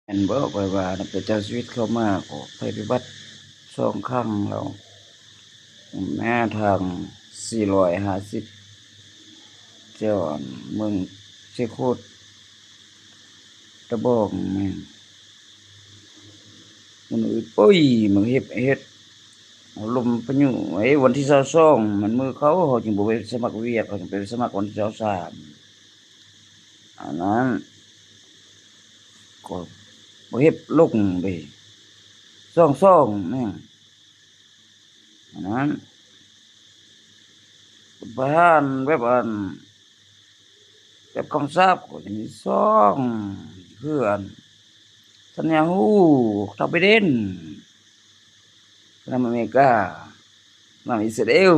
เห็นบอกไปว่านับแต่เจ้าชีวิตเข้ามาก็ภัยพิบัติสองครั้งแล้วแม้ทาง450เจ้าเมืองเชโคตตะบองแม่งมันอึดปุ้ยมันเฮ็ดเอาลมพายุไอ้วันที่22มันมือเขาจึงบ่ไปสมัครเวียกเขาจึงไปสมัครวันที่23อันนั้นก็บ่เฮ็ดลงไป22แม่งอันนั้นประธานแบบคำสาปก็จะมี2คือสัญญาฮู้ทำไปเด่นนำอเมริกานำอิสราเอล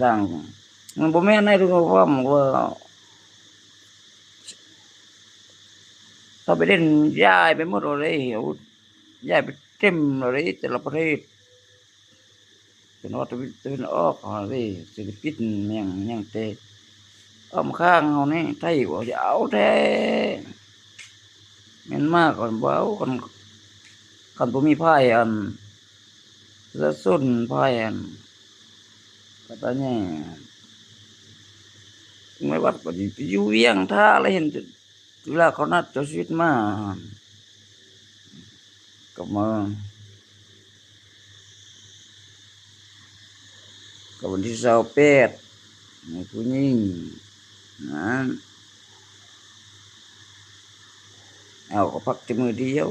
สร้างมันบ่แม่นให้ทุกคนว่ามันว่าทำไปเด่นย้ายไปหมดเลยเอาย้ายไปเต็มเลยแต่ละประเทศเป็นว่าตะวันออกอะไรเศรษฐกิจยังแต่อ้อมข้างเฮานี่ไทยว่าจะเอาแท้แม่นมากก่อนบ่เอาคันบ่มีไผจะสุนไผก็ตอนนี้ไม่ว่าก็สิไปอยู่เวียงท่าอะไรเห็นเวลาเขานัดเจ้าชีวิตมาก็มาก็วันที่28ให้ผู้หญิงนะเอาก็พักแต่มื้อเดียว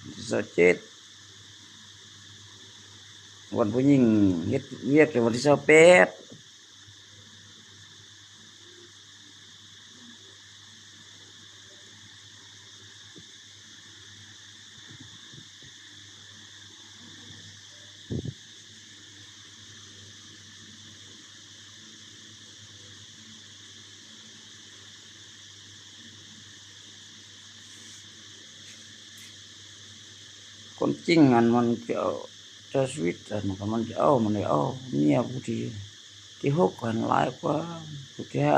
วันที่27วันผู้หญิงเฮ็ดเวียกแต่วันที่28คนจริงอันมันจะเอาเจ้าชีวิตอันก็มันจะเอามันได้เอาเมียผู้ที่6อันหลายกว่าผู้ที่5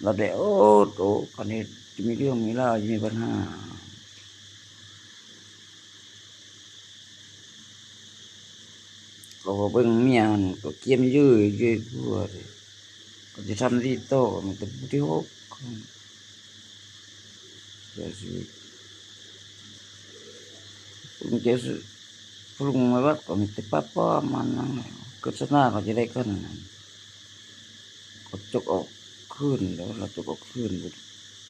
เราได้โอ้โตคันนี้จะมีเรื่องมีราวจะมีปัญหาก็เบิ่งเมียมันก็เกียมยื้อพัวก็จะทำที่โตมันก็ผู้ที่6เสียชีวิตมันจะปรุงมาว่าก็มีแต่ป้ามันนั่นแหละก็ชนะก็จะได้กันก็จกออกขึ้นแล้วเราจกออกขึ้น